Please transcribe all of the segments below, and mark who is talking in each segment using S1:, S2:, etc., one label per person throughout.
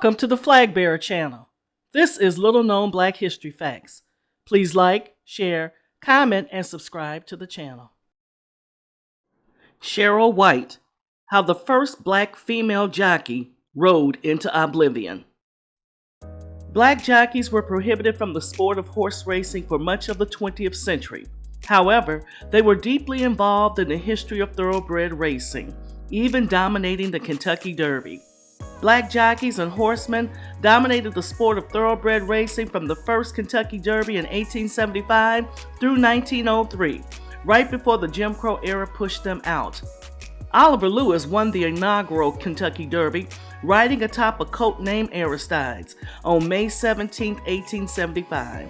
S1: Welcome to the Flag Bearer channel. This is Little Known Black History Facts. Please like, share, comment, and subscribe to the channel. Cheryl White, how the first black female jockey rode into Oblivion. Black jockeys were prohibited from the sport of horse racing for much of the 20th century. However, they were deeply involved in the history of thoroughbred racing, even dominating the Kentucky Derby. Black jockeys and horsemen dominated the sport of thoroughbred racing from the first Kentucky Derby in 1875 through 1903, right before the Jim Crow era pushed them out. Oliver Lewis won the inaugural Kentucky Derby, riding atop a colt named Aristides on May 17, 1875.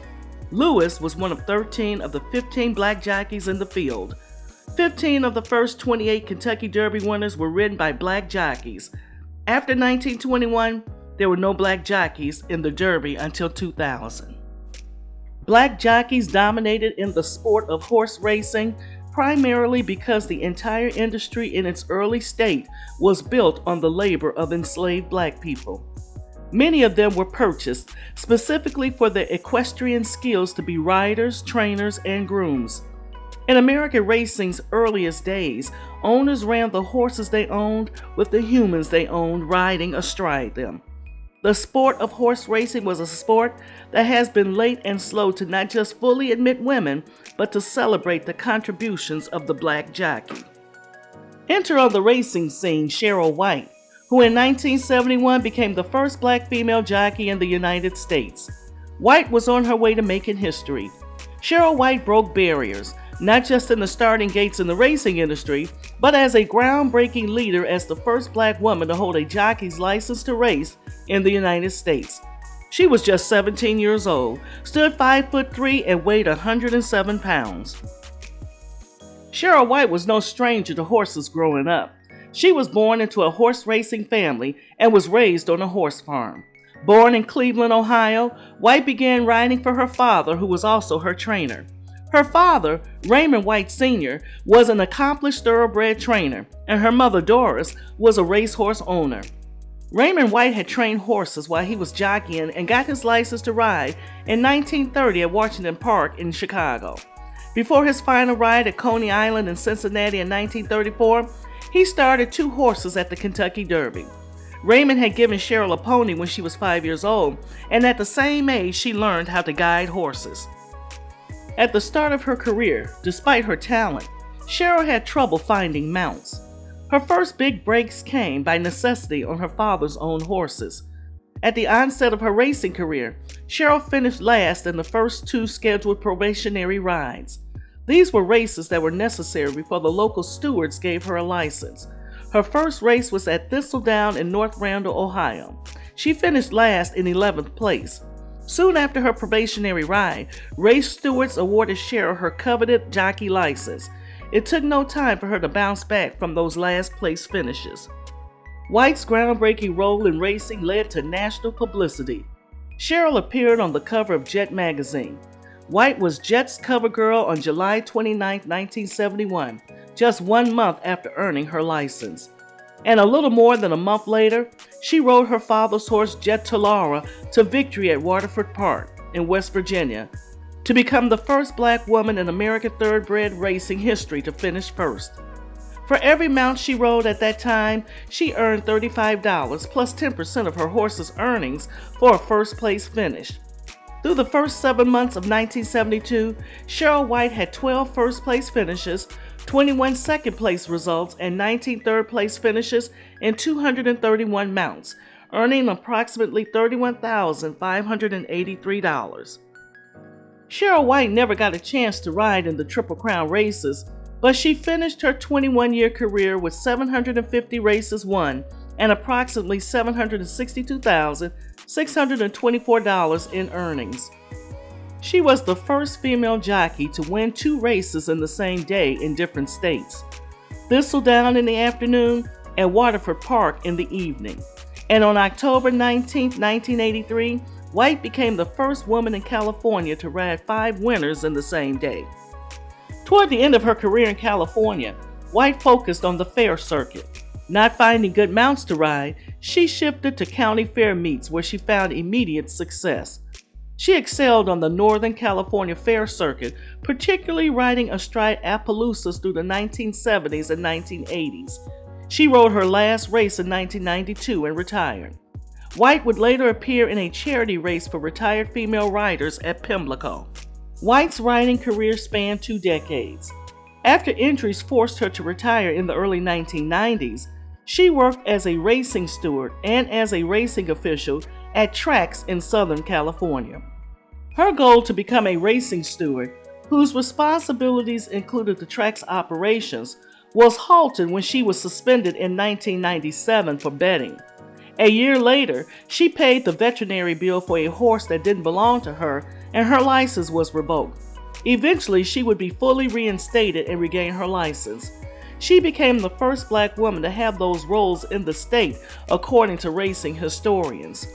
S1: Lewis was one of 13 of the 15 black jockeys in the field. 15 of the first 28 Kentucky Derby winners were ridden by black jockeys. After 1921, there were no black jockeys in the Derby until 2000. Black jockeys dominated in the sport of horse racing primarily because the entire industry in its early state was built on the labor of enslaved black people. Many of them were purchased specifically for their equestrian skills to be riders, trainers, and grooms. In American racing's earliest days, owners ran the horses they owned with the humans they owned riding astride them. The sport of horse racing was a sport that has been late and slow to not just fully admit women, but to celebrate the contributions of the black jockey. Enter on the racing scene Cheryl White, who in 1971 became the first black female jockey in the United States. White was on her way to making history. Cheryl White broke barriers, not just in the starting gates in the racing industry, but as a groundbreaking leader as the first black woman to hold a jockey's license to race in the United States. She was just 17 years old, stood 5'3" and weighed 107 pounds. Cheryl White was no stranger to horses growing up. She was born into a horse racing family and was raised on a horse farm. Born in Cleveland, Ohio, White began riding for her father, who was also her trainer. Her father, Raymond White Sr., was an accomplished thoroughbred trainer, and her mother, Doris, was a racehorse owner. Raymond White had trained horses while he was jockeying and got his license to ride in 1930 at Washington Park in Chicago. Before his final ride at Coney Island in Cincinnati in 1934, he started 2 horses at the Kentucky Derby. Raymond had given Cheryl a pony when she was 5 years old, and at the same age she learned how to guide horses. At the start of her career, despite her talent, Cheryl had trouble finding mounts. Her first big breaks came by necessity on her father's own horses. At the onset of her racing career, Cheryl finished last in the first 2 scheduled probationary rides. These were races that were necessary before the local stewards gave her a license. Her first race was at Thistledown in North Randall, Ohio. She finished last in 11th place. Soon after her probationary ride, race stewards awarded Cheryl her coveted jockey license. It took no time for her to bounce back from those last place finishes. White's groundbreaking role in racing led to national publicity. Cheryl appeared on the cover of Jet magazine. White was Jet's cover girl on July 29, 1971, just 1 month after earning her license. And a little more than a month later, she rode her father's horse Jet Talara to victory at Waterford Park in West Virginia to become the first black woman in American thoroughbred racing history to finish first. For every mount she rode at that time, she earned $35 plus 10% of her horse's earnings for a first place finish. Through the first 7 months of 1972, Cheryl White had 12 first place finishes, 21 second place results, and 19 third place finishes in 231 mounts, earning approximately $31,583. Cheryl White never got a chance to ride in the Triple Crown races, but she finished her 21-year career with 750 races won and approximately $762,624 in earnings. She was the first female jockey to win 2 races in the same day in different states, Thistledown in the afternoon and Waterford Park in the evening. And on October 19, 1983, White became the first woman in California to ride 5 winners in the same day. Toward the end of her career in California, White focused on the fair circuit. Not finding good mounts to ride, she shifted to county fair meets where she found immediate success. She excelled on the Northern California fair circuit, particularly riding astride Appaloosas through the 1970s and 1980s. She rode her last race in 1992 and retired. White would later appear in a charity race for retired female riders at Pimlico. White's riding career spanned 2 decades. After injuries forced her to retire in the early 1990s, she worked as a racing steward and as a racing official at tracks in Southern California. Her goal to become a racing steward, whose responsibilities included the track's operations, was halted when she was suspended in 1997 for betting. A year later, she paid the veterinary bill for a horse that didn't belong to her, and her license was revoked. Eventually, she would be fully reinstated and regain her license. She became the first Black woman to have those roles in the state, according to racing historians.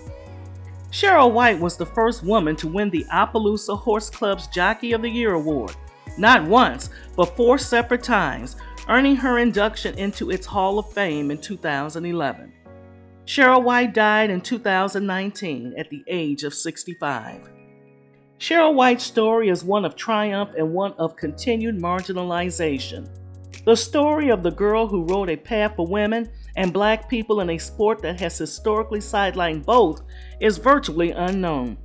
S1: Cheryl White was the first woman to win the Appaloosa Horse Club's Jockey of the Year award, not once, but 4 separate times, earning her induction into its Hall of Fame in 2011. Cheryl White died in 2019 at the age of 65. Cheryl White's story is one of triumph and one of continued marginalization. The story of the girl who rode a path for women and Black people in a sport that has historically sidelined both is virtually unknown.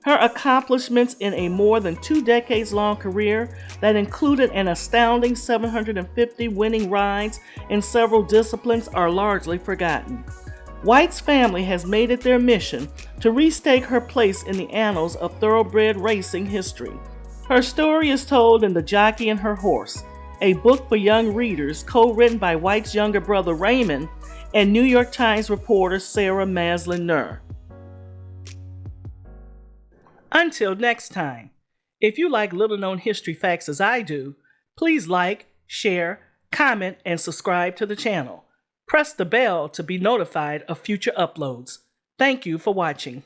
S1: Her accomplishments in a more than 2 decades-long career that included an astounding 750 winning rides in several disciplines are largely forgotten. White's family has made it their mission to restake her place in the annals of thoroughbred racing history. Her story is told in The Jockey and Her Horse, a book for young readers co-written by White's younger brother Raymond and New York Times reporter Sarah Maslin-Nur. Until next time, if you like little-known history facts as I do, please like, share, comment, and subscribe to the channel. Press the bell to be notified of future uploads. Thank you for watching.